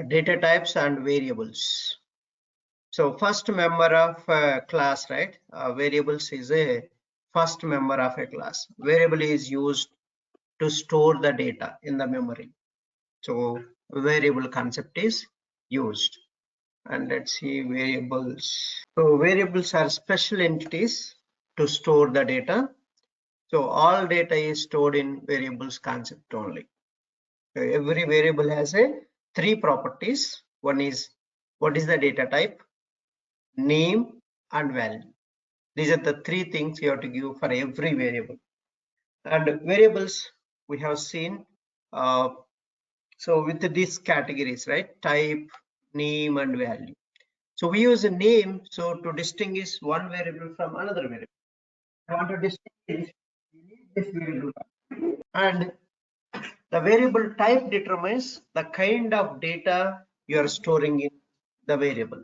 Data types and variables. So first member of a class, right? Variables is a first member of a class. Variable is used to store the data in the memory. So variable concept is used. And let's see variables. So variables are special entities to store the data. So all data is stored in variables concept only. So every variable has a three properties. One is what is the data type, name and value. These are the three things you have to give for every variable. And variables we have seen. So with these categories, right? Type, name and value. So we use a name so to distinguish one variable from another variable. I want to distinguish this variable. And the variable type determines the kind of data you are storing in the variable.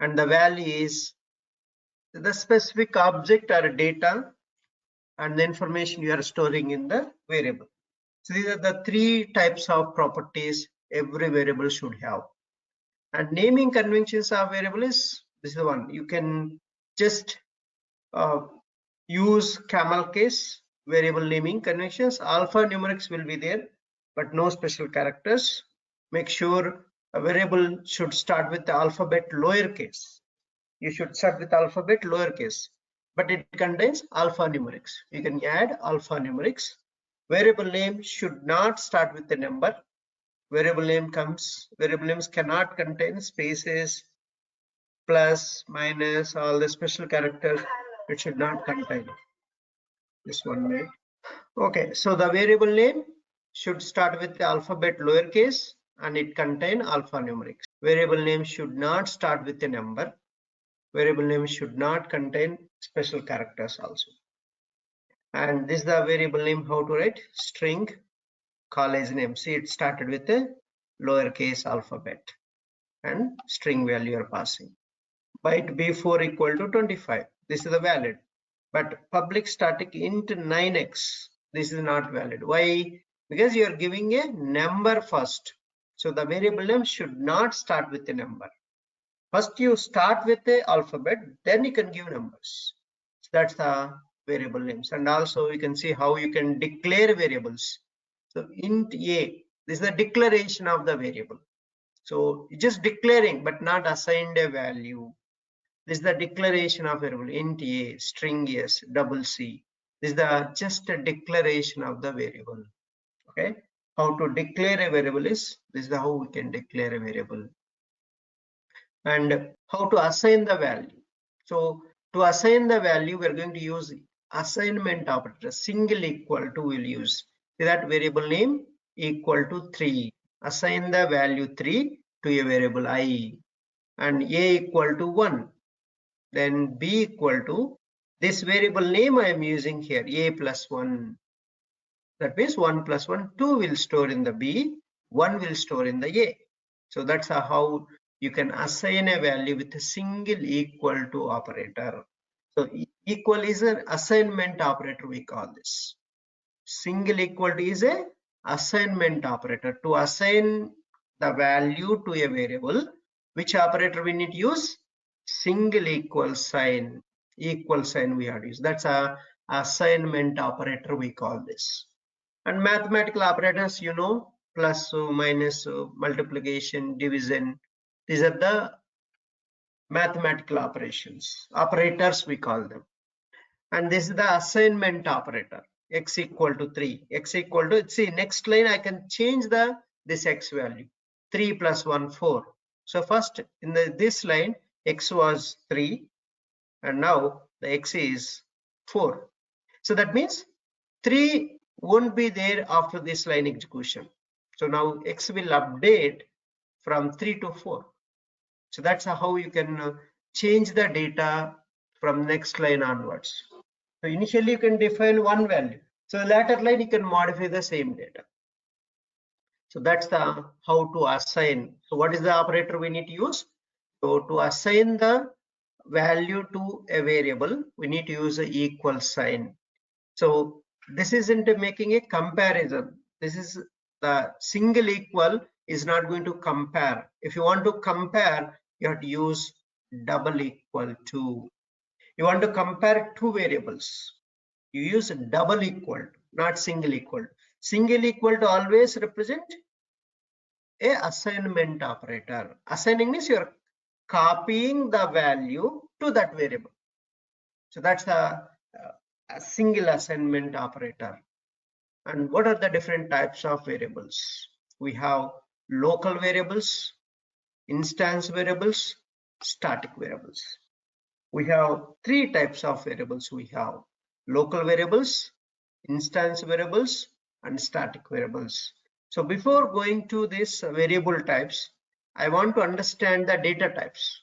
And the value is the specific object or data and the information you are storing in the variable. So these are the three types of properties every variable should have. And naming conventions of variable is this is the one. You can just use camel case variable naming conventions. Alphanumerics will be there, but no special characters. Make sure a variable should start with the alphabet lowercase. You should start with alphabet lowercase, but it contains alphanumerics. You can add alphanumerics. Variable name should not start with the number. Variable names cannot contain spaces, plus, minus, all the special characters. It should not contain. This one minute. Okay, so the variable name should start with the alphabet lowercase and it contain alphanumerics. Variable name should not start with a number. Variable name should not contain special characters also. And this is the variable name how to write string college name. See, it started with a lowercase alphabet and string value you are passing. Byte b4 equal to 25. This is the valid. But public static int 9x, this is not valid. Why? Because you are giving a number first. So the variable name should not start with a number. First you start with the alphabet, then you can give numbers. So that's the variable names. And also you can see how you can declare variables. So int a, this is the declaration of the variable. So just declaring but not assigned a value. This is the declaration of variable int a, string s, double c. This is the just a declaration of the variable. Okay, how to declare a variable is this is how we can declare a variable. And how to assign the value. So to assign the value, we are going to use assignment operator. Single equal to will use. See that variable name equal to 3. Assign the value 3 to a variable I, and a equal to 1. Then b equal to this variable name I am using here, a plus 1. That means 1 plus 1, 2 will store in the b, 1 will store in the a. So that's how you can assign a value with a single equal to operator. So equal is an assignment operator, we call this. Single equal to is a assignment operator. To assign the value to a variable, which operator we need to use? Single equal sign we have to use. That's a assignment operator, we call this. And mathematical operators, you know, plus, minus, multiplication, division. These are the mathematical operators we call them. And this is the assignment operator. X equal to 3. X equal to, see, next line I can change this x value. 3 plus 1, 4. So first in this line x was 3 and now the x is 4. So that means 3 won't be there after this line execution. So now x will update from 3 to 4. So that's how you can change the data from next line onwards. So initially you can define one value. So later line you can modify the same data. So that's the how to assign. So what is the operator we need to use? So to assign the value to a variable, we need to use an equal sign. So this isn't making a comparison. This is the single equal is not going to compare. If you want to compare, you have to use double equal to. You want to compare two variables, you use double equal to, not single equal to. Single equal to always represent a assignment operator. Assigning means you're copying the value to that variable. So that's a single assignment operator. And what are the different types of variables? We have local variables, instance variables, static variables. We have three types of variables. We have local variables, instance variables, and static variables. So before going to these variable types, I want to understand the data types.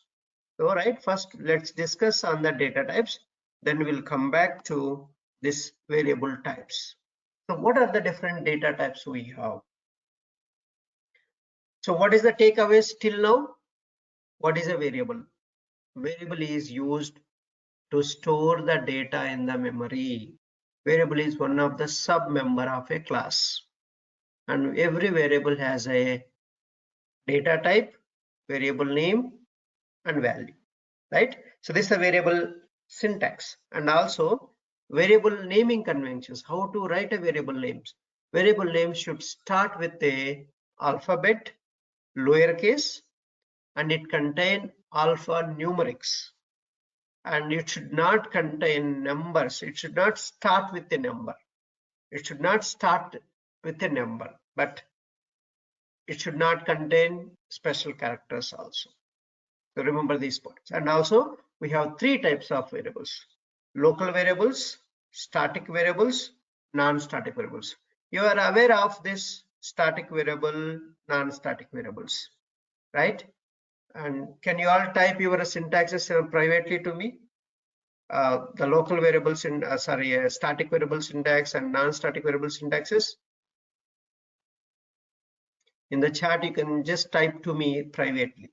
All right, first let's discuss on the data types, then we'll come back to this variable types. So what are the different data types we have? So what is the takeaways till now? What is a variable? Variable is used to store the data in the memory. Variable is one of the sub-member of a class, and every variable has a data type, variable name, and value, right? So this is a variable syntax, and also variable naming conventions. How to write a variable names? Variable names should start with a alphabet, lowercase, and it contain alphanumerics, and it should not contain numbers. It should not start with a number. It should not start with a number, but it should not contain special characters also. So remember these points. And also we have three types of variables: local variables, static variables, non-static variables. You are aware of this static variable, non-static variables, right? And can you all type your syntaxes privately to me? The local variables in static variable syntax and non-static variable syntaxes. In the chat, you can just type to me privately,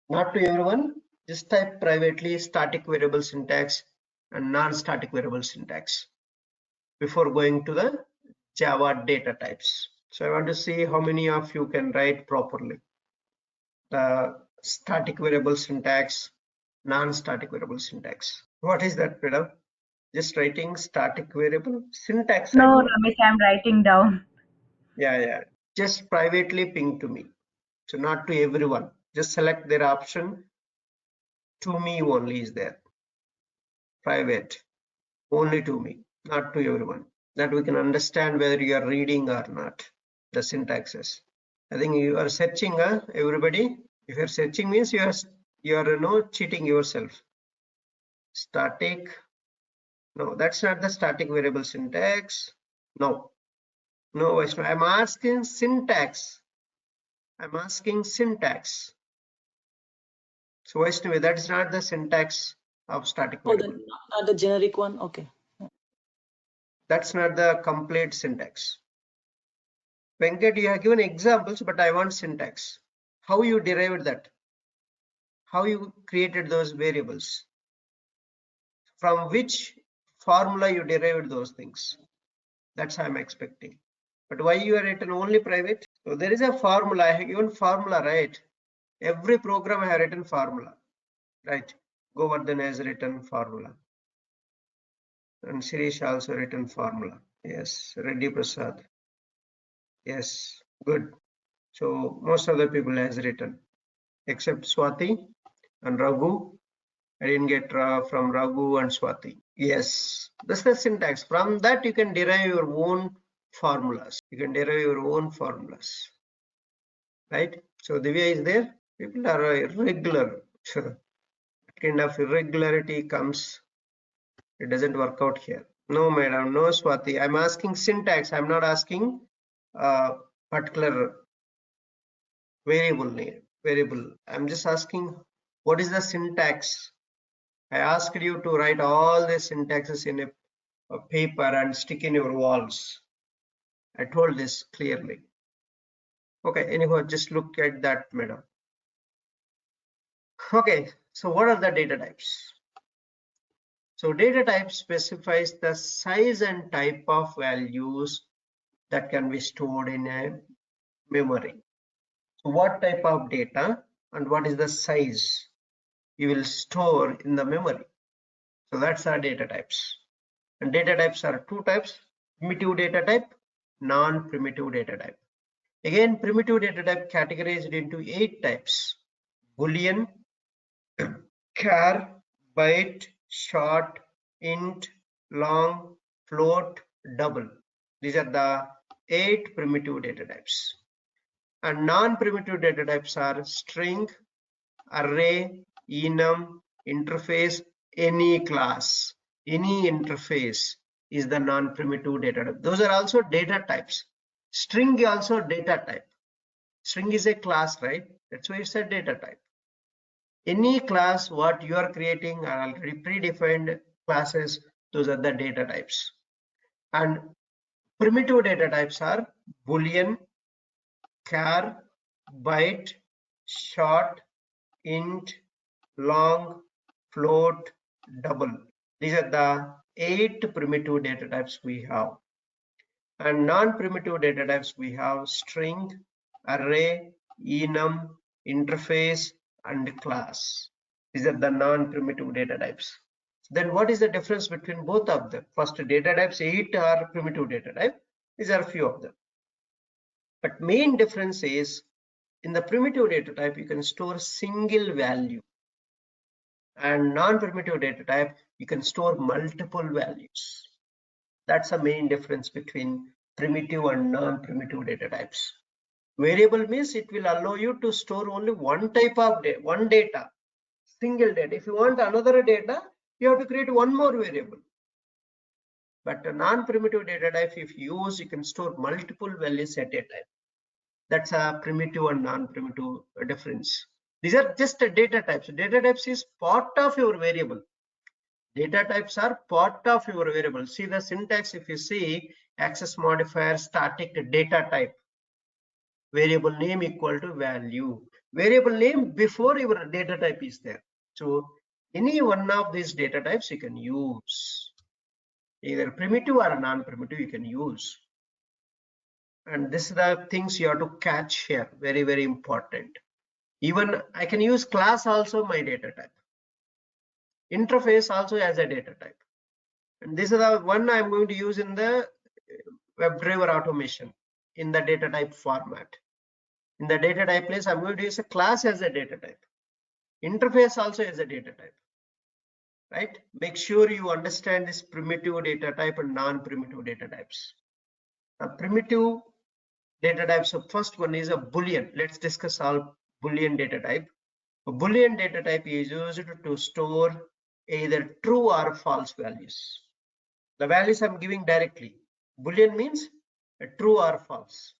not to everyone. Just type privately static variable syntax and non-static variable syntax before going to the Java data types. So I want to see how many of you can write properly the static variable syntax, non-static variable syntax. What is that, madam? Just writing static variable syntax. No, Ramesh, I'm writing down. Yeah. Just privately ping to me. So not to everyone. Just select their option. To me only is there. Private. Only to me, not to everyone. That we can understand whether you are reading or not. The syntaxes. I think you are searching, everybody. If you are searching means you are cheating yourself. Static. No, that's not the static variable syntax. No, Vaishnav. I'm asking syntax. So Vaishnavi, that is not the syntax of static variable. Not the generic one. Okay. That's not the complete syntax. Venkat, you have given examples, but I want syntax. How you derived that? How you created those variables? From which formula you derived those things? That's I'm expecting. But why you are written only private? So there is a formula. I have given formula, right? Every program I have written formula, right? Govardhan has written formula. And Shirish also written formula. Yes, Reddy Prasad. Yes, good. So most of the people has written, except Swati and Raghu. I didn't get from Raghu and Swati. Yes, that's the syntax. From that you can derive your own formulas. Right? So Divya is there. People are irregular. Kind of irregularity comes. It doesn't work out here. No, madam. No, Swati. I'm asking syntax. I'm not asking particular variable. I'm just asking what is the syntax. I asked you to write all the syntaxes in a paper and stick in your walls. I told this clearly. Okay, anyhow, just look at that, madam. Okay, so what are the data types? So data type specifies the size and type of values that can be stored in a memory. So what type of data and what is the size you will store in the memory? So that's our data types. And data types are two types: primitive data type, non-primitive data type. Again, primitive data type categorized into 8 types: Boolean, char, byte, short, int, long, float, double. These are the 8 primitive data types. And non-primitive data types are string, array, enum, interface, any class, any interface is the non-primitive data type. Those are also data types. String is also data type. String is a class, right? That's why it's a data type. Any class what you are creating are already predefined classes. Those are the data types. And primitive data types are Boolean, char, byte, short, int, long, float, double. These are the 8 primitive data types we have. And non-primitive data types we have string, array, enum, interface, and class. These are the non-primitive data types. Then what is the difference between both of them? First, data types 8 are primitive data type. These are few of them. But main difference is in the primitive data type, you can store single value. And non-primitive data type, you can store multiple values. That's the main difference between primitive and non-primitive data types. Variable means it will allow you to store only one type of data, one data, single data. If you want another data, you have to create one more variable. But a non-primitive data type, if you use, you can store multiple values at a time. That's a primitive and non-primitive difference. These are just data types. Data types is part of your variable. Data types are part of your variable. See the syntax. If you see access modifier static data type, variable name equal to value. Variable name before your data type is there. So any one of these data types you can use. Either primitive or non-primitive you can use. And this is the things you have to catch here. Very, very important. Even I can use class also my data type. Interface also as a data type. And this is the one I'm going to use in the WebDriver automation in the data type format. In the data type place, I'm going to use a class as a data type. Interface also as a data type. Right? Make sure you understand this primitive data type and non-primitive data types. Now, primitive data types. So first one is a Boolean. Let's discuss all Boolean data type. A Boolean data type is used to store either true or false values. The values I'm giving directly. Boolean means a true or false.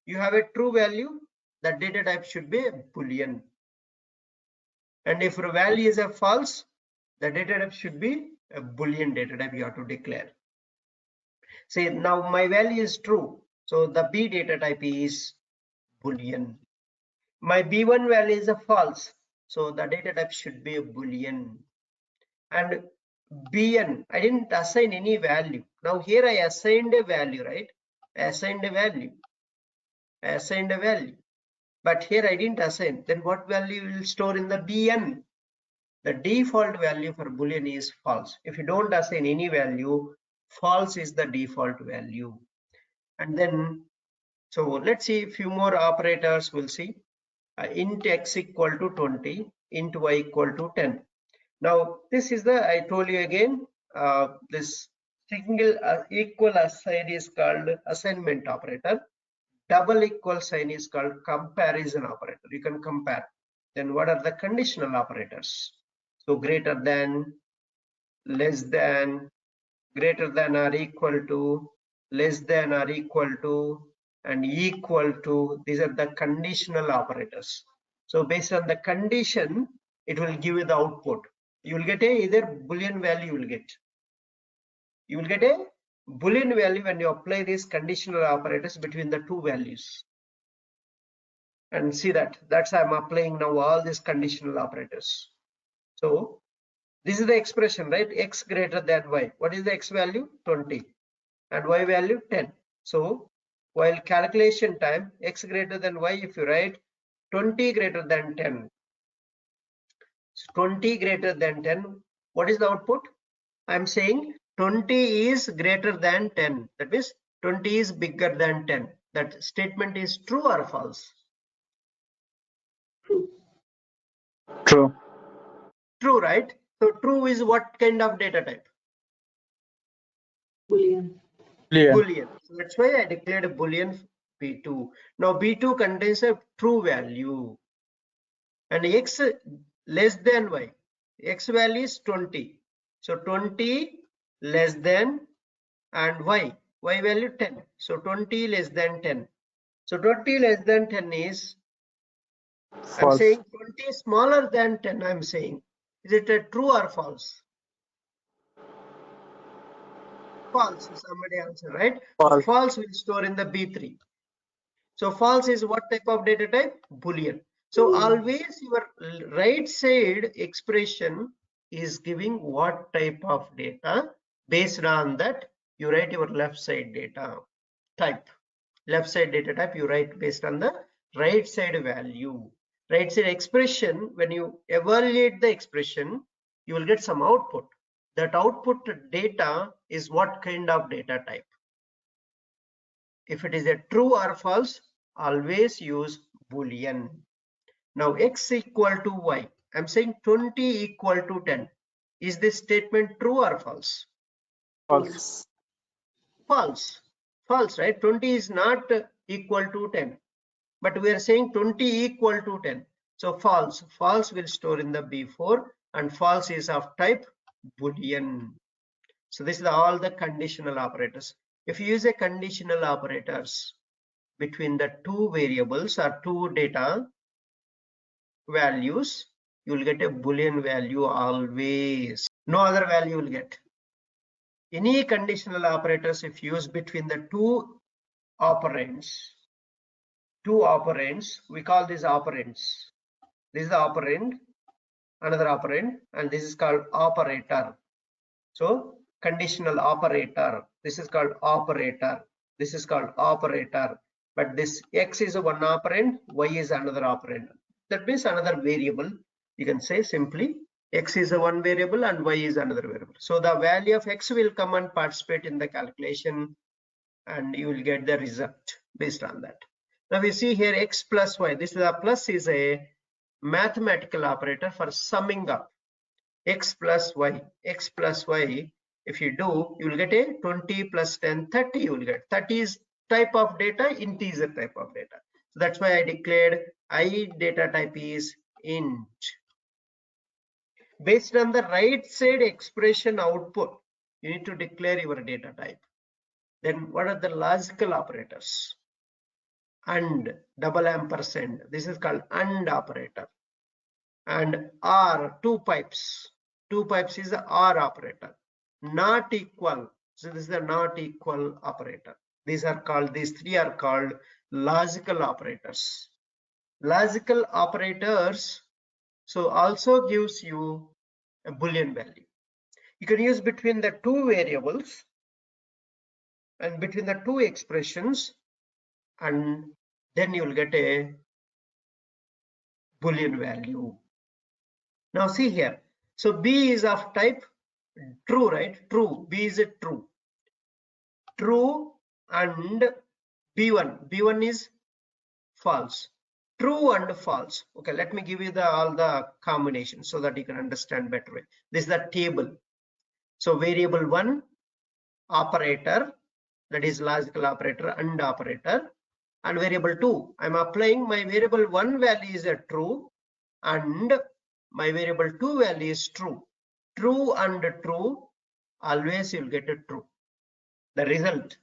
You have a true value, that data type should be a Boolean. And if your value is a false, the data type should be a Boolean data type you have to declare. Say now my value is true, so the B data type is Boolean. My B1 value is a false, so the data type should be a Boolean. And Bn, I didn't assign any value. Now here I assigned a value, right? I assigned a value. But here I didn't assign. Then what value will store in the Bn? The default value for Boolean is false. If you don't assign any value, false is the default value. And then, so let's see a few more operators. We'll see int x equal to 20, int y equal to 10. Now this is the, I told you again, this single equal sign is called assignment operator. Double equal sign is called comparison operator. You can compare. Then what are the conditional operators? So greater than, less than, greater than or equal to, less than or equal to, and equal to. These are the conditional operators. So based on the condition, it will give you the output. You will get a either Boolean value you will get. You will get a Boolean value when you apply these conditional operators between the two values. And see that's I'm applying now all these conditional operators. So this is the expression, right? X greater than y. What is the x value? 20. And y value 10. So while calculation time, x greater than y, if you write 20 greater than 10. So 20 greater than 10. What is the output? I'm saying 20 is greater than 10. That means 20 is bigger than 10. That statement is true or false? True. True, right? So true is what kind of data type? Boolean. Boolean. Boolean. So that's why I declared a Boolean B2. Now B2 contains a true value and X less than Y. X value is 20. So 20 less than and Y value 10. So 20 less than 10. So 20 less than 10 is, False. I'm saying 20 smaller than 10. I'm saying, is it a true or false? False. Somebody answer, right? So False. false will store in the B3. So false is what type of data type? Boolean. So always your right side expression is giving what type of data. Based on that, you write your left side data type. Left side data type you write based on the right side value. Right side expression, when you evaluate the expression, you will get some output. That output data is what kind of data type? If it is a true or false, always use Boolean. Now X equal to Y. I'm saying 20 equal to 10. Is this statement true or false? False. False. False, right? 20 is not equal to 10. But we are saying 20 equal to 10. So false. False will store in the B4 and false is of type Boolean. So this is all the conditional operators. If you use a conditional operators between the two variables or two data values, you will get a Boolean value always. No other value will get. Any conditional operators if used between the two operands, we call these operands. This is the operand, another operand, and this is called operator. So conditional operator, this is called operator, this is called operator, but this X is one operand, Y is another operand. That means another variable. You can say simply X is a one variable and Y is another variable. So the value of X will come and participate in the calculation and you will get the result based on that. Now we see here X plus Y. This is a plus is a mathematical operator for summing up X plus Y. X plus Y, if you do, you will get a 20 plus 10, 30 you will get. 30 is type of data, integer type of data. So that's why I declared I data type is int. Based on the right side expression output, you need to declare your data type. Then what are the logical operators? And double ampersand. This is called AND operator. And OR, two pipes. Two pipes is the OR operator. Not equal. So this is the not equal operator. These three are called logical operators. Logical operators so also gives you a Boolean value. You can use between the two variables and between the two expressions, and then you will get a Boolean value. Now see here. So B is of type true, right? True. B is a true. True and B1. B1 is false. True and false. Okay, let me give you all the combinations so that you can understand better. This is the table. So variable 1 operator, that is logical operator and operator, and variable 2. I'm applying my variable 1 value is a true and my variable 2 value is true. True and true, always you'll get a true. The result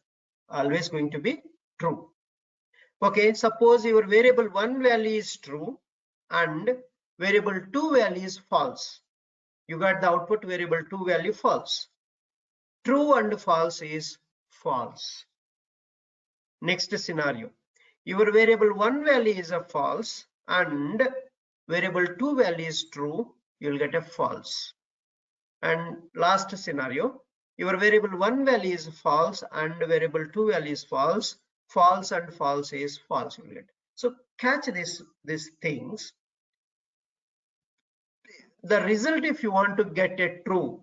always going to be true. Okay, suppose your variable 1 value is true and variable 2 value is false. You got the output variable 2 value false. True and false is false. Next scenario. Your variable 1 value is a false and variable 2 value is true. You'll get a false. And last scenario, your variable 1 value is false and variable 2 value is false. False and false is false. You will get. So catch these things. The result, if you want to get a true,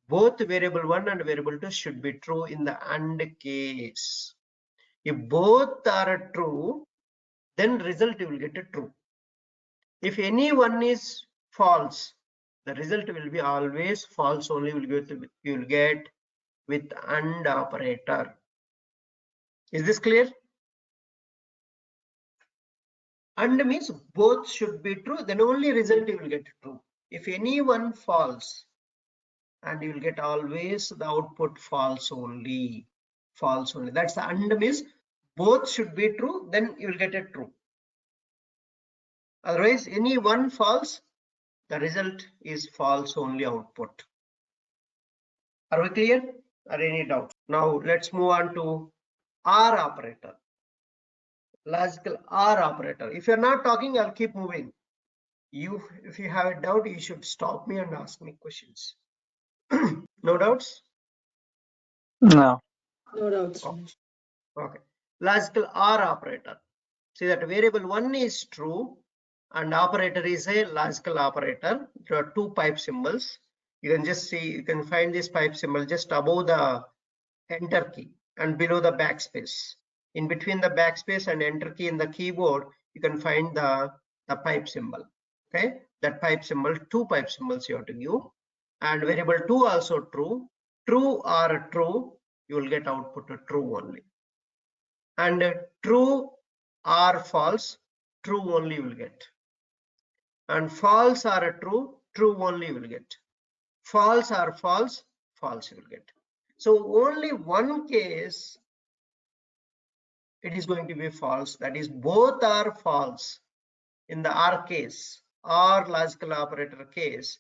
both variable 1 and variable 2 should be true in the AND case. If both are true, then result you will get a true. If any one is false, the result will be always false only. You will get with AND operator. Is this clear? AND means both should be true, then only result you will get true. If any one false, and you will get always the output false only. False only. That's the AND means both should be true, then you will get a true. Otherwise, any one false, the result is false only output. Are we clear? Or any doubt? Now let's move on to OR operator. Logical OR operator. If you're not talking, I'll keep moving. If you have a doubt, you should stop me and ask me questions. No doubts? No. No doubts. Oh, okay. Logical OR operator. See that variable 1 is true and operator is a logical operator. There are two pipe symbols. You can just see, you can find this pipe symbol just above the enter key and below the backspace. In between the backspace and enter key in the keyboard, you can find the pipe symbol. Okay, that pipe symbol, two pipe symbols you have to give. And variable 2 also true. True or true, you will get output to true only. And true or false, true only you will get. And false or true, true only you will get. False or false, false you will get. So only one case it is going to be false, that is both are false. In the OR case, OR logical operator case,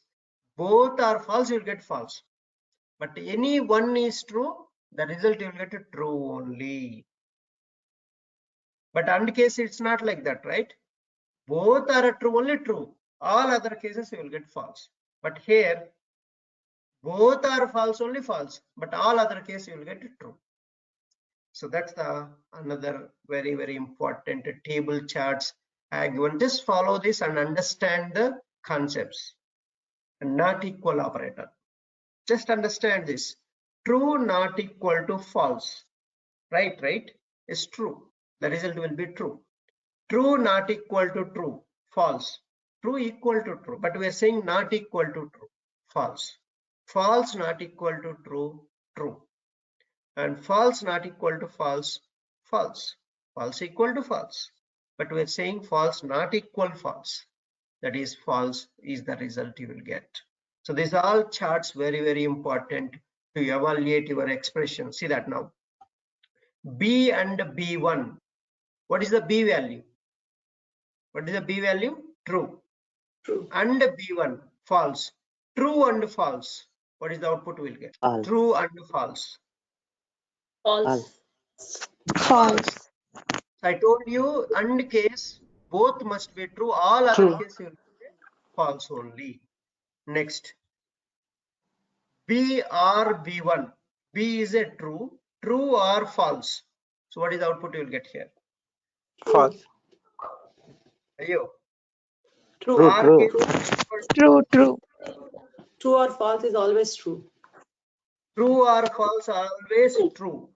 both are false, you will get false. But any one is true, the result you will get a true only. But AND case it's not like that, right? Both are true, only true. All other cases you will get false. But here both are false, only false. But all other cases you will get true. So that's the another very important table charts I given. Just follow this and understand the concepts. And not equal operator. Just understand this. True not equal to false. Right? Is true. The result will be true. True not equal to true. False. True equal to true. But we are saying not equal to true. False. False not equal to true. True. And false not equal to false. False. False equal to false. But we are saying false not equal false. That is false is the result you will get. So these are all charts very important to evaluate your expression. See that now. B and B1. What is the B value? What is the B value? True. True. And B1, false. True and false. What is the output we'll get? False. True and false. False. False. I told you AND case, both must be true. All other True. cases will be false only. Next. B or B1. B is a true. True or false. So what is the output you will get here? False. Ayo. True. True, R true. case, True. True or false is always true. true or false, always true.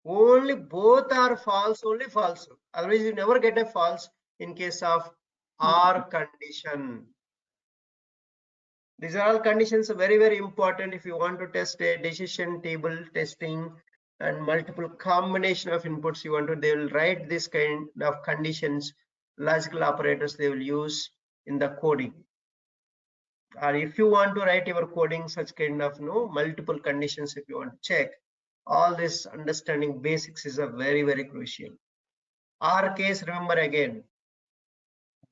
Only both are false, only false. Otherwise, you never get a false in case of OR condition. These are all conditions very important if you want to test a decision table testing and multiple combination of inputs you want to, they will write this kind of conditions, logical operators they will use in the coding. Or if you want to write your coding such kind of multiple conditions, if you want to check, all this understanding basics is a very crucial. OR case, remember again,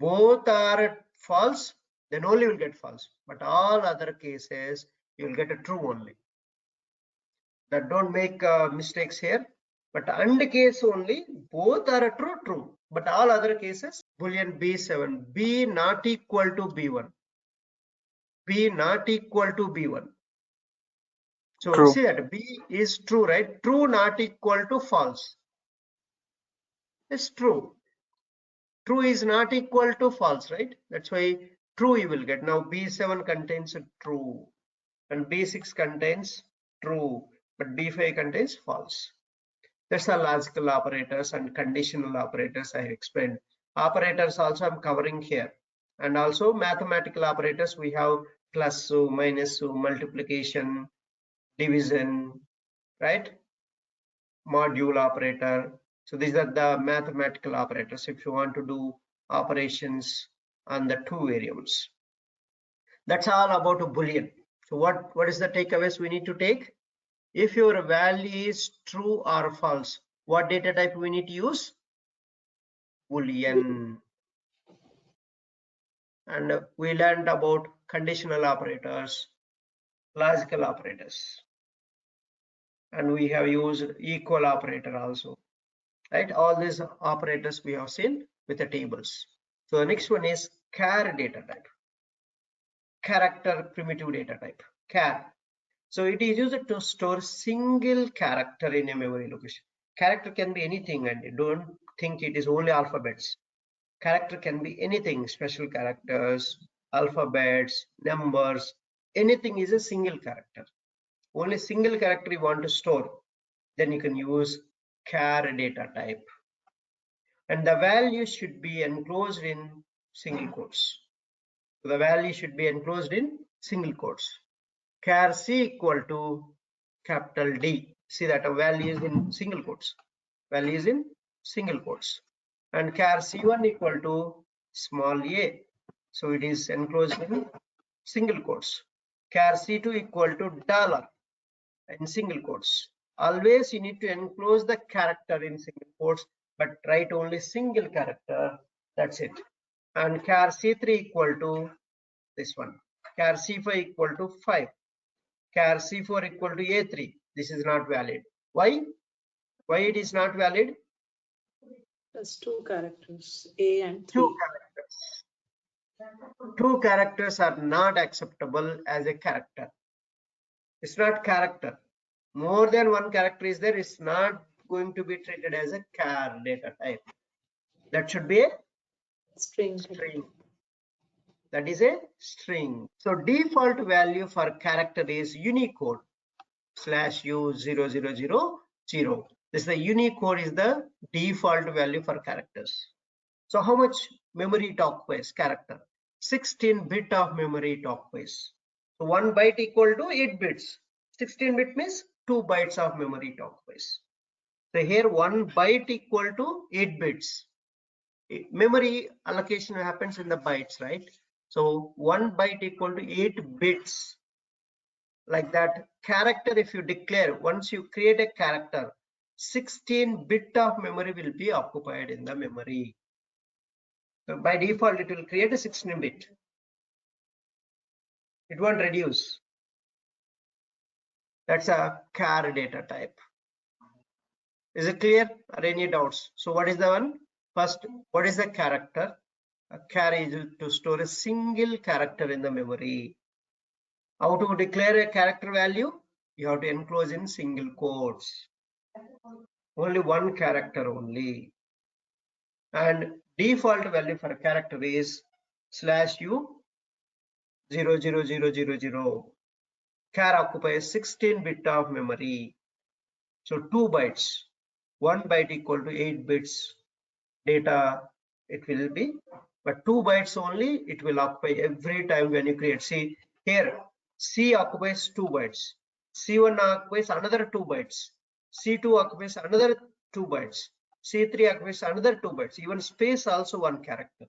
both are false, then only you will get false. But all other cases, you will get a true only. That don't make mistakes here. But AND case only, both are true. But all other cases, Boolean B7, B not equal to B1. B not equal to B1. So True. see that B is true, right? True not equal to false. is true. True is not equal to false, right? That's why true you will get. Now B7 contains a true and B6 contains true, but B5 contains false. That's the logical operators and conditional operators I explained. Operators also I'm covering here. And also mathematical operators, we have plus, minus, multiplication, division, right? Module operator. So these are the mathematical operators if you want to do operations on the two variables. That's all about a Boolean. So what is the takeaways we need to take? If your value is true or false, what data type we need to use? Boolean. And we learned about conditional operators, logical operators, and we have used equal operator also, right? All these operators we have seen with the tables. So the next one is char data type, character primitive data type, char. So it is used to store single character in a memory location. Character can be anything, and don't think it is only alphabets. Character can be anything, special characters, alphabets, numbers, anything is a single character. Only single character you want to store, then you can use char data type. And the value should be enclosed in single quotes. So the value should be enclosed in single quotes. Char C equal to capital D. See that a value is in single quotes. Value is in single quotes. And char C1 equal to small a. So it is enclosed in single quotes. Char C2 equal to dollar in single quotes. Always you need to enclose the character in single quotes, but write only single character. That's it. And char C3 equal to this one. Char C5 equal to 5. Char C4 equal to A3. This is not valid. Why? Why it is not valid? Plus 2 characters, A and 3. Two characters. Two characters are not acceptable as a character. It's not character. More than one character is there, it's not going to be treated as a char data type. That should be a String. string. That is a string. So default value for character is Unicode /U0000. This is the Unicode is the default value for characters. So how much memory talk space character? 16 bit of memory talk space. So 1 byte equal to 8 bits. 16 bit means 2 bytes of memory talk space. So here 1 byte equal to 8 bits. Memory allocation happens in the bytes, right? So 1 byte equal to 8 bits. Like that character, if you declare, once you create a character, 16 bit of memory will be occupied in the memory. So by default, it will create a 16 bit. It won't reduce. That's a char data type. Is it clear? Are any doubts? So what is the one? First, what is the character? A char is to store a single character in the memory. How to declare a character value? You have to enclose in single quotes. Only one character only. And default value for a character is /U000000. Char occupies 16 bit of memory. So 2 bytes. 1 byte equal to 8 bits data it will be, but 2 bytes only it will occupy every time when you create. See here, C occupies 2 bytes, C1 occupies another 2 bytes, C2 occupies another 2 bytes, C3 occupies another 2 bytes. Even space also one character.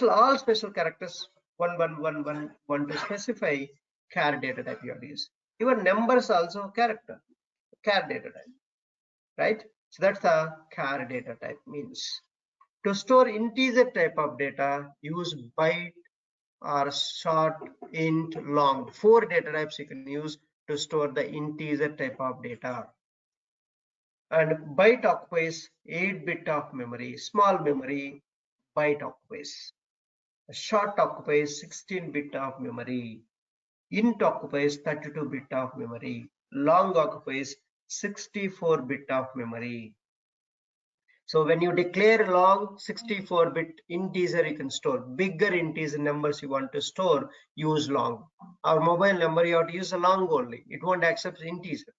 All special characters 1 to specify char data type you have to use. Even numbers also character, char data type, right? So that's the char data type means. To store integer type of data, use byte or short, int, long. 4 data types you can use to store the integer type of data. And byte occupies 8 bit of memory, small memory, byte occupies. Short occupies 16 bit of memory. Int occupies 32 bit of memory. Long occupies 64 bit of memory. So when you declare long 64-bit integer, you can store bigger integer numbers you want to store, use long. Our mobile number, you have to use a long only. It won't accept integer.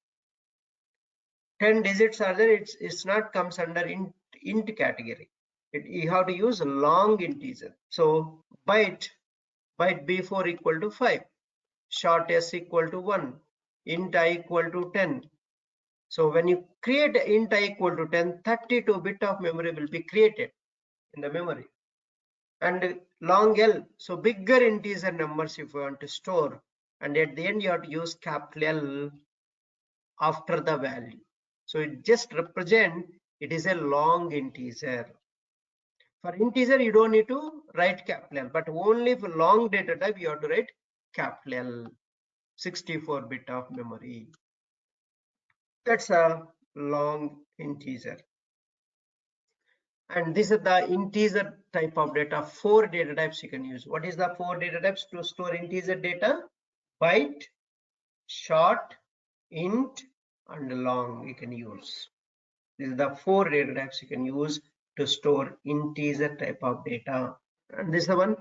10 digits are there, it's not comes under int category. You have to use a long integer. So byte b4 equal to 5, short s equal to 1, int I equal to 10. So when you create int I equal to 10, 32 bit of memory will be created in the memory. And long L, so bigger integer numbers if you want to store, and at the end you have to use capital L after the value. So it just represent it is a long integer. For integer you don't need to write capital L, but only for long data type you have to write capital L. 64-bit of memory. That's a long integer. And this is the integer type of data. 4 data types you can use. What is the 4 data types to store integer data? Byte, short, int, and long you can use. These are the 4 data types you can use to store integer type of data. And this is the one.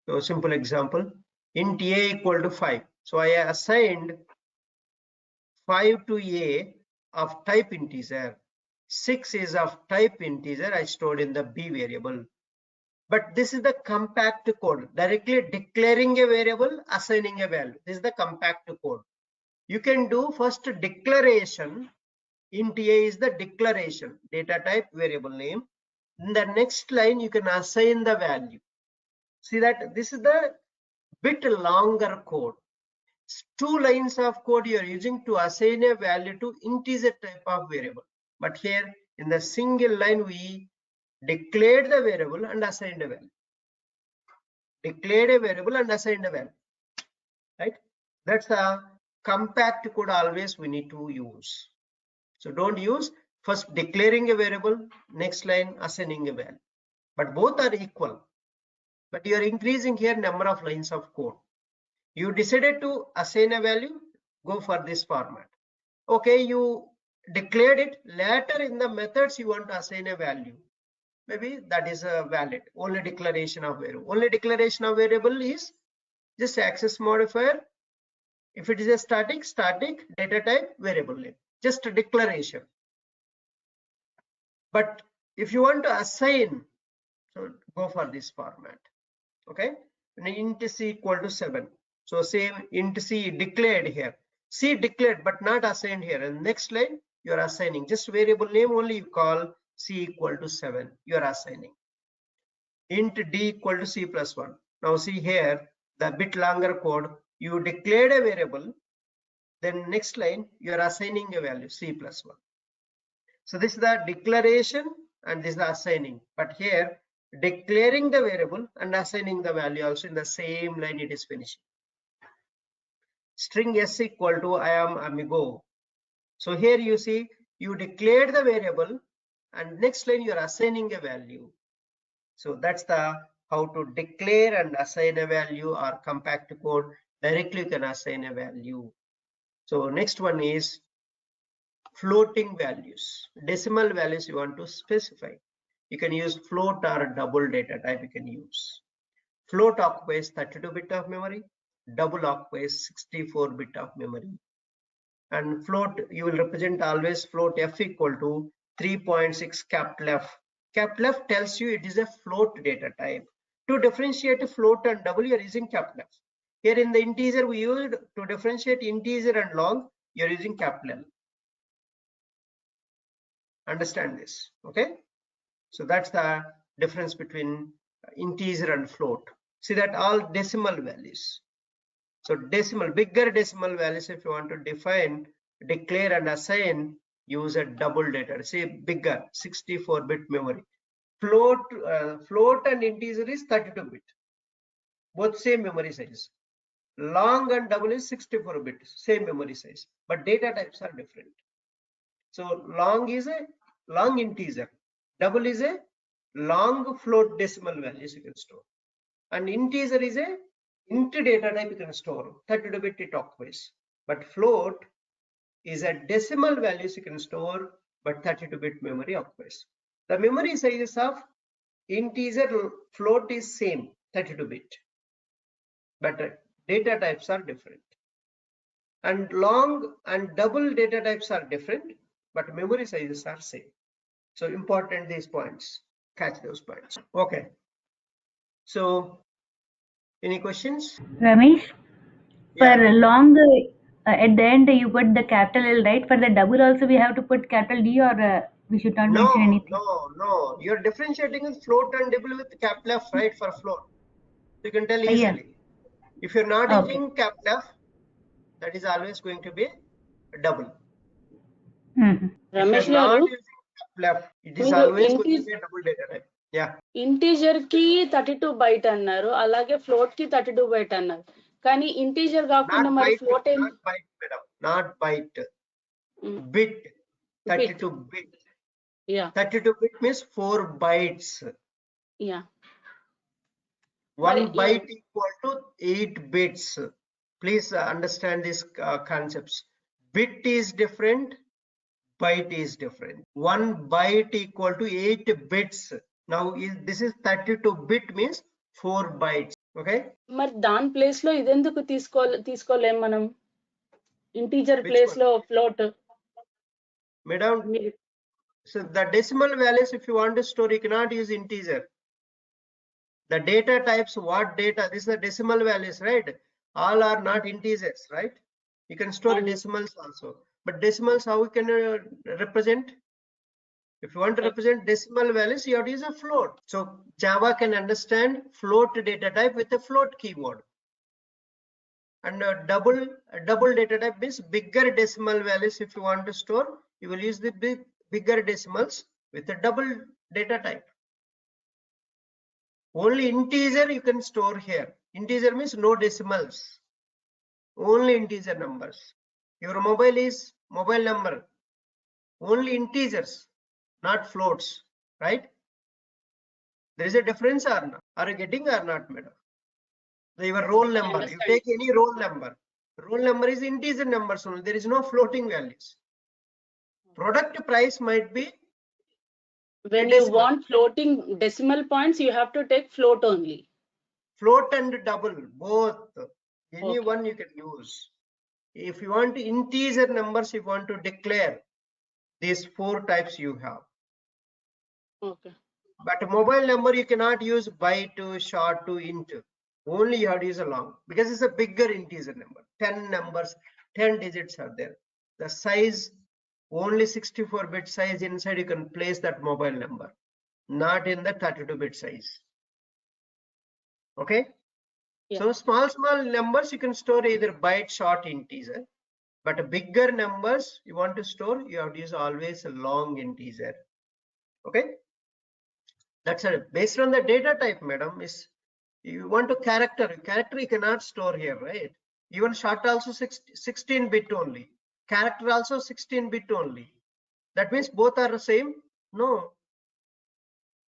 So simple example, int a equal to 5. So I assigned 5 to a of type integer. 6 is of type integer, I stored in the b variable. But this is the compact code, directly declaring a variable, assigning a value. This is the compact code. You can do first declaration. Int a is the declaration, data type, variable name. In the next line, you can assign the value. See that this is the bit longer code. 2 lines of code you are using to assign a value to integer type of variable. But here in the single line, we declared the variable and assigned a value. Declared a variable and assigned a value. Right? That's the compact code always we need to use. So don't use first declaring a variable, next line assigning a value. But both are equal. But you are increasing here number of lines of code. You decided to assign a value, go for this format. Okay, you declared it. Later in the methods you want to assign a value. Maybe that is a valid. Only declaration of variable. Only declaration of variable is just access modifier. If it is a static data type variable name. Just a declaration. But if you want to assign, so go for this format. Okay, and int c equal to 7. So same int c declared here. C declared but not assigned here. And next line you are assigning just variable name only, you call c equal to 7. You are assigning int d equal to c plus 1. Now see here the bit longer code. You declared a variable, then next line you are assigning a value c plus 1. So this is the declaration and this is the assigning. But here declaring the variable and assigning the value also in the same line it is finishing. String s equal to I am amigo. So here you see you declared the variable and next line you are assigning a value. So that's the how to declare and assign a value or compact code. Directly you can assign a value. So next one is floating values, decimal values you want to specify. You can use float or double data type you can use. Float occupies 32-bit of memory, double occupies 64-bit of memory. And float, you will represent always float f equal to 3.6 capital F. Capital F tells you it is a float data type. To differentiate a float and double, you are using capital F. Here in the integer, we used to differentiate integer and long, you are using capital L. Understand this, okay? So that's the difference between integer and float. See that all decimal values. So decimal, bigger decimal values, if you want to define, declare and assign, use a double data. Say bigger, 64-bit memory. Float and integer is 32-bit. Both same memory size. Long and double is 64-bit, same memory size. But data types are different. So long is a long integer. Double is a long float decimal values you can store. And integer is a int data type you can store. 32-bit it occupies. But float is a decimal values you can store, but 32-bit memory occupies. The memory sizes of integer float is same 32-bit, but data types are different. And long and double data types are different, but memory sizes are same. So important these points, catch those points. Okay. So any questions? Ramesh, Yeah. for long, at the end you put the capital L, right? For the double also we have to put capital D, or we should not mention anything? No. You're differentiating with float and double with capital F, right? For float. You can tell Yeah. easily. If you're not Okay. using capital F, that is always going to be a double. Mhm. If Ramesh you're not garu, using capital F, it is మీరు always going to be a double data type. Yeah. Integer కి 32 byte అన్నారు, అలాగే float కి 32 byte అన్నారు. కానీ integer కాకుండా Not మరి byte, float ఏం? not byte, madam. Not byte. Bit. 32 bit. Yeah. 32 bit means 4 bytes. Yeah. 1 But, byte equal to 8 bits. Please understand these concepts. Bit is different, byte is different. 1 byte equal to 8 bits. Now this is 32 bit means 4 bytes. Okay. మరి దాని place లో ఇదెందుకు తీసుకోలేం మనం? Integer Which place one? లో float. Madam, so the decimal values, if you want to store, you cannot use integer. The data types, what data? This is the decimal values, right? All are not integers, right? You can store decimals also, but decimals, how we can represent? If you want to represent decimal values, you have to use a float. So Java can understand float data type with a float keyword. And double data type means bigger decimal values. If you want to store, you will use the bigger decimals with a double data type. Only integer you can store here. Integer means no decimals, only integer numbers. Your mobile is mobile number, only integers, not floats, right? There is a difference or not? Are you getting or not, madam? Your roll number, you take any roll number. Roll number is integer numbers only. There is no floating values. Product price might be. When you want floating decimal points, you have to take float only. Float and double, both. Any one you can use. If you want integer numbers, you want to declare, these 4 types you have. Okay. But mobile number you cannot use byte to short to int. Only you have to use a long, because it's a bigger integer number. 10 numbers, 10 digits are there. The size, only 64-bit size inside you can place that mobile number, not in the 32-bit size. Okay. Yeah. So small numbers you can store either byte, short, integer. But bigger numbers you want to store, you have to use always a long integer. Okay. That's it. Based on the data type, madam, is you want to character you cannot store here, right? Even short also 16-bit only, character also 16-bit only. That means both are the same? No.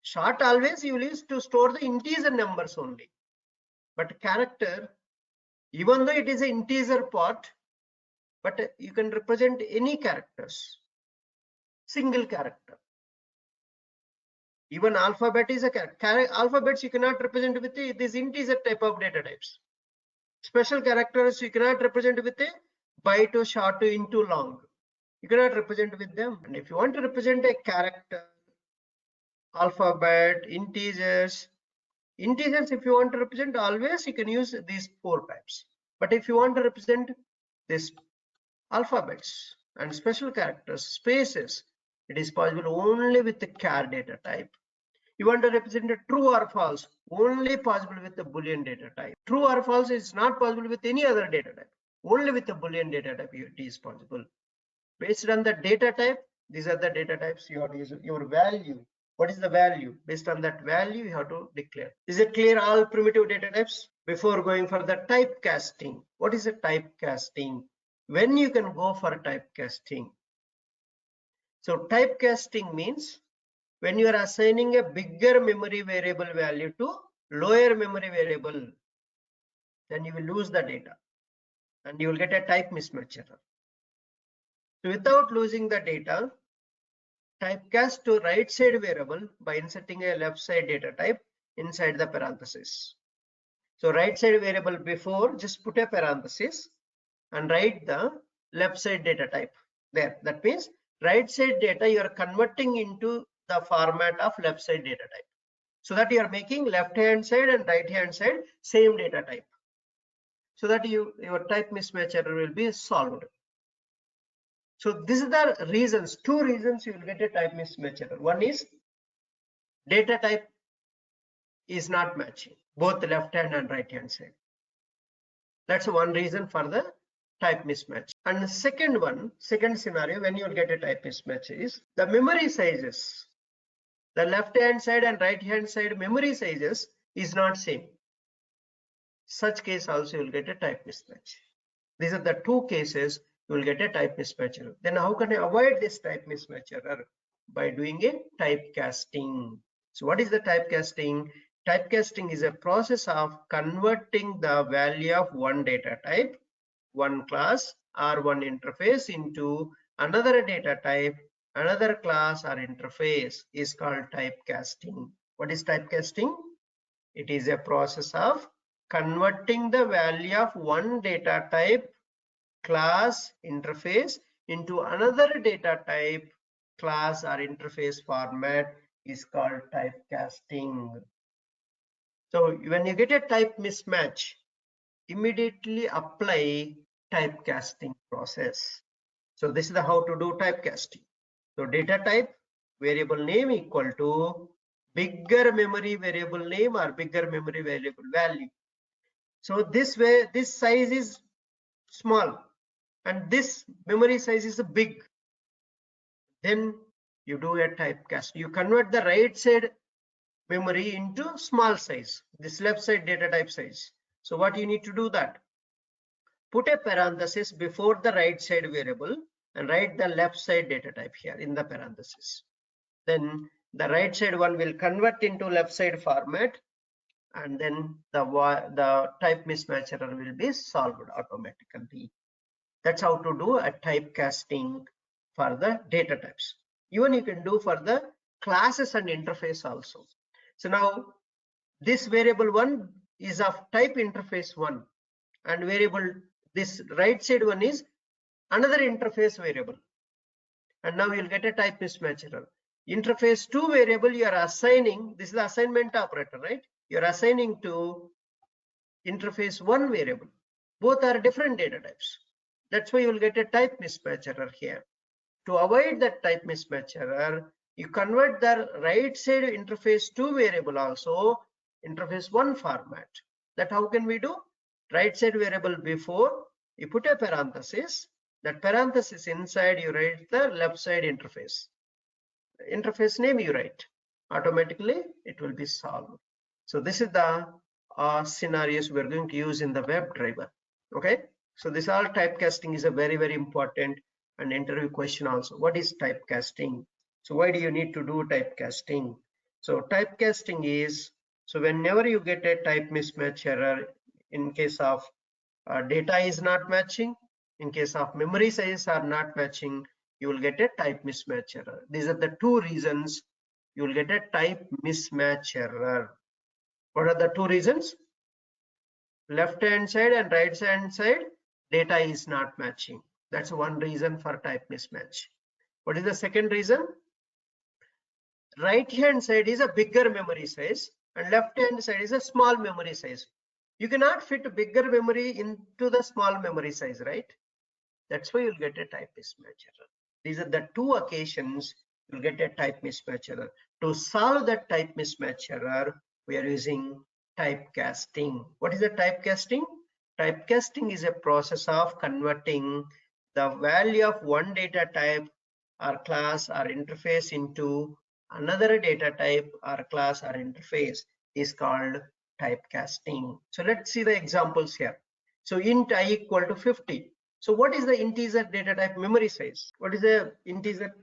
Short always you will use to store the integer numbers only, but character, even though it is an integer part, but you can represent any characters, single character. Even alphabet is a character. Alphabets you cannot represent with this integer type of data types. Special characters you cannot represent with a byte to short to into long. You cannot represent with them. And if you want to represent a character, alphabet, integers, if you want to represent, always you can use these 4 types. But if you want to represent this alphabets and special characters, spaces, it is possible only with the char data type. You want to represent a true or false, only possible with the Boolean data type. True or false is not possible with any other data type. Only with the Boolean data type it is possible. Based on the data type, these are the data types you have to use. Your value, what is the value? Based on that value, you have to declare. Is it clear, all primitive data types? Before going for the typecasting, what is a typecasting? When you can go for typecasting? So typecasting means when you are assigning a bigger memory variable value to lower memory variable, then you will lose the data and you will get a type mismatch error. So without losing the data, typecast to right side variable by inserting a left side data type inside the parenthesis. So right side variable before, just put a parenthesis and write the left side data type there. That means right side data you are converting into the format of left side data type, so that you are making left hand side and right hand side same data type, so that your type mismatch error will be solved. So these are the reasons, two reasons you will get a type mismatch error. One is data type is not matching, both the left hand and right hand side. That's one reason for the type mismatch. And the second scenario when you will get a type mismatch is the memory sizes. The left hand side and right hand side memory sizes is not same. Such case also you will get a type mismatch. These are the two cases you will get a type mismatch error. Then how can I avoid this type mismatch error? By doing a typecasting. So what is the typecasting? Typecasting is a process of converting the value of one data type, one class or one interface into another data type, another class or interface is called typecasting. What is typecasting? It is a process of converting the value of one data type, class, interface into another data type, class or interface format is called typecasting. So when you get a type mismatch, immediately apply typecasting process. So this is the how to do typecasting. So data type variable name equal to bigger memory variable name or bigger memory variable value. So this way, this size is small and this memory size is big. Then you do a typecast. You convert the right side memory into small size, this left side data type size. So what you need to do that? Put a parenthesis before the right side variable and write the left side data type here in the parenthesis. Then the right side one will convert into left side format, and then the type mismatch error will be solved automatically. That's how to do a typecasting for the data types. Even you can do for the classes and interface also. So now this variable one is of type interface one, and variable this right side one is another interface variable, and now you'll get a type mismatch error. Interface 2 variable you are assigning, this is the assignment operator, right? You're assigning to interface 1 variable. Both are different data types. That's why you will get a type mismatch error here. To avoid that type mismatch error, you convert the right side interface 2 variable also interface 1 format. That how can we do? Right side variable before you put a parenthesis, that parenthesis inside you write the left side interface. Interface name you write, automatically it will be solved. So this is the scenarios we're going to use in the WebDriver. Okay, so this all typecasting is a very, very important and interview question also. What is typecasting? So why do you need to do typecasting? So typecasting is, so whenever you get a type mismatch error, in case of data is not matching, in case of memory sizes are not matching, you will get a type mismatch error. These are the two reasons you will get a type mismatch error. What are the two reasons? Left hand side and right hand side data is not matching. That's one reason for type mismatch. What is the second reason? Right hand side is a bigger memory size and left hand side is a small memory size. You cannot fit a bigger memory into the small memory size, right? That's why you'll get a type mismatch error. These are the two occasions you'll get a type mismatch error. To solve that type mismatch error, we are using typecasting. What is the typecasting? Typecasting is a process of converting the value of one data type or class or interface into another data type or class or interface is called typecasting. So let's see the examples here. So int I equal to 50. So what is the integer data type memory size? What is the integer?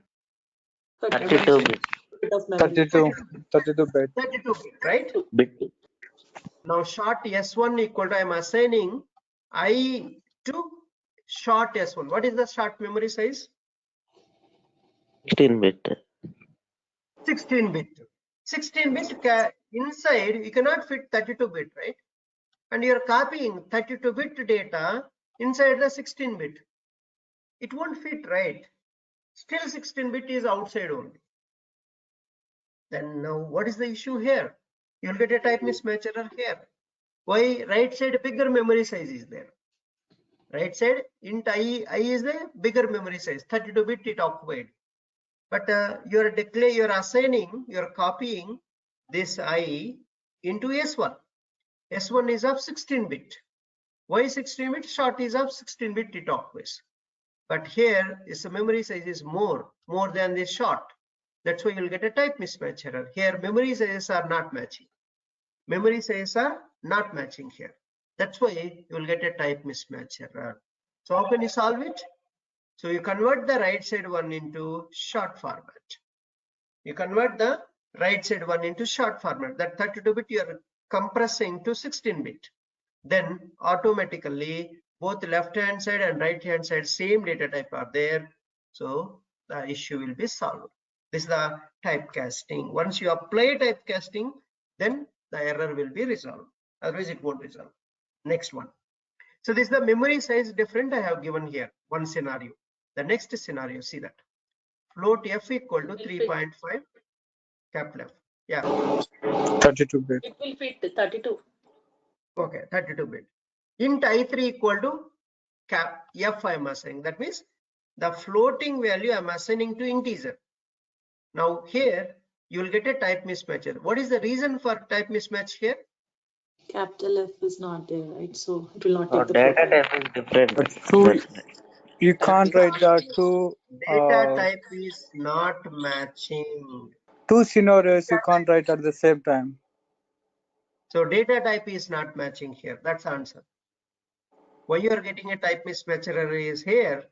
32 bit. 32 bit. 32 bit, right? Bit. Now short S1 equal to, I am assigning I to short S1. What is the short memory size? 16 bit. 16-bit. 16-bit inside you cannot fit 32-bit, right? And you're copying 32-bit data inside the 16-bit. It won't fit, right? Still 16-bit is outside only. Then now what is the issue here? You'll get a type mismatch error here. Why? Right side bigger memory size is there. Right side int I is the bigger memory size, 32-bit it occupied. But you're assigning, you're copying this I into S1. S1 is of 16-bit. Why 16-bit? Short is of 16-bit it occupies. But here is the memory size is more than this short. That's why you'll get a type mismatch error. Here memory sizes are not matching. Memory sizes are not matching here. That's why you will get a type mismatch error. So how can you solve it? So you convert the right side one into short format. You convert the right side one into short format. That 32-bit you are compressing to 16-bit. Then automatically both left hand side and right hand side same data type are there. So the issue will be solved. This is the typecasting. Once you apply typecasting, then the error will be resolved. Otherwise it won't resolve. Next one. So this is the memory size different I have given here. One scenario. The next scenario, see that. Float f equal to 3.5 capital F. Yeah. 32-bit. It will fit 32. Okay, 32-bit. Int I3 equal to cap F I am assigning. That means the floating value I am assigning to integer. Now here you will get a type mismatch. What is the reason for type mismatch here? Capital F is not there, right? So it will not So take the data floating. type is different. But two, That's right. you can't write the Data type is not matching. two scenarios you can't write at the same time. So data type is not matching here. That's the answer. Why you are getting a type mismatch error is here.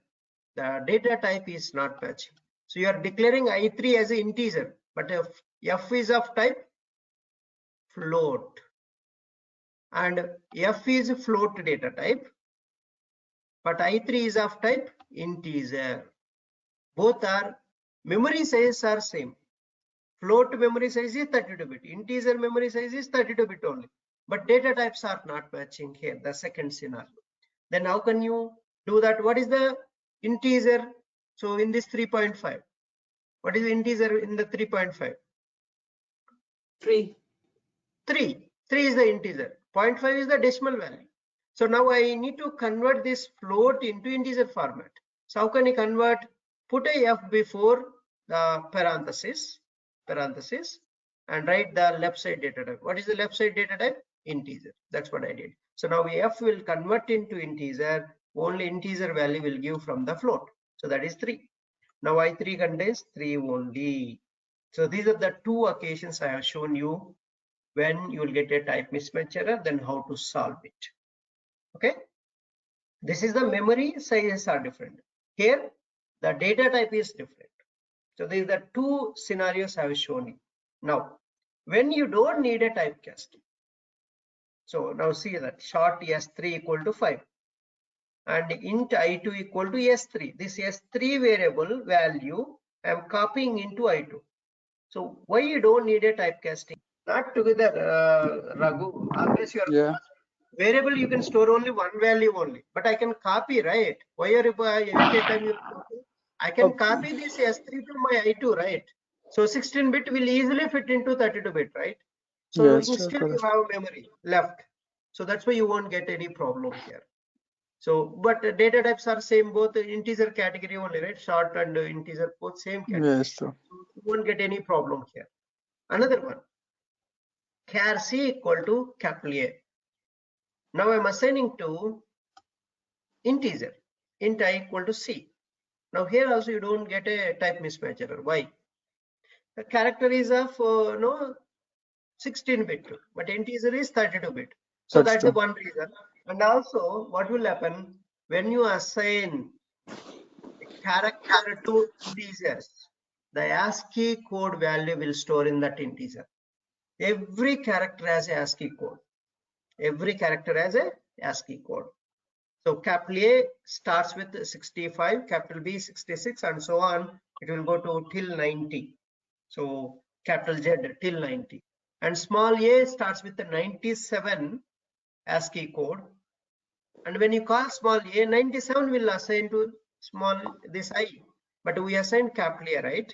The data type is not matching. So you are declaring I3 as an integer, but if F is of type float and F is float data type, but I3 is of type integer. Both are memory sizes are same. Float memory size is 32-bit. Integer memory size is 32-bit only. But data types are not matching here, the second scenario. Then how can you do that? What is the integer? So in this 3.5, what is the integer in the 3.5? 3. 3 is the integer. 0.5 is the decimal value. So now I need to convert this float into integer format. So how can I convert? Put a F before the parenthesis and write the left side data type. What is the left side data type? Integer. That's what I did. So now F will convert into integer. Only integer value will give from the float. So that is 3. Now I3 contains 3 only. So these are the two occasions I have shown you when you will get a type mismatch error, then how to solve it. Okay. This is the memory sizes are different. Here the data type is different. So these are the two scenarios I have shown you. Now, when you don't need a typecasting. So now see that short S3 equal to 5 and int I2 equal to S3. This S3 variable value I am copying into I2. So why you don't need a typecasting? Not together, Raghu. Always your variable you can store only one value only, but I can copy, right? Why are you every time you copy? I can copy this S3 to my I2, right? So 16-bit will easily fit into 32-bit, right? So instead you have memory left. So that's why you won't get any problem here. So, but data types are same, both integer category only, right? Short and integer, both same category. Yes, sir. So you won't get any problem here. Another one, char C equal to capital A. Now I'm assigning to integer, int I equal to C. Now here also you don't get a type mismatch error. Why? The character is of 16-bit, but integer is 32-bit. So that's the one reason. And also what will happen when you assign a character to integers, the ASCII code value will store in that integer. Every character has a ASCII code. Every character has a ASCII code. So capital A starts with 65, capital B 66, and so on. It will go to till 90. So capital Z till 90. And small a starts with the 97 ASCII code. And when you call small a, 97 will assign to small this I. But we assign capital A, right?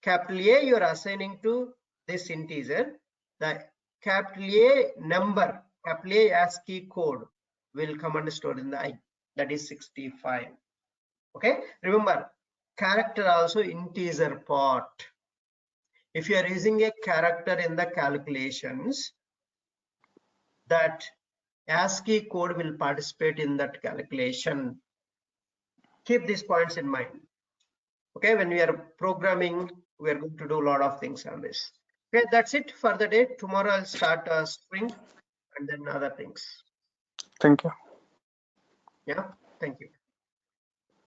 Capital A you are assigning to this integer. The capital A number, capital A ASCII code will come and store in the I. That is 65. Okay, remember character also integer part. If you are using a character in the calculations, that ASCII code will participate in that calculation. Keep these points in mind. Okay, when we are programming, we are going to do a lot of things on this. Okay, that's it for the day. Tomorrow I'll start a string and then other things. Thank you. Yeah, thank you.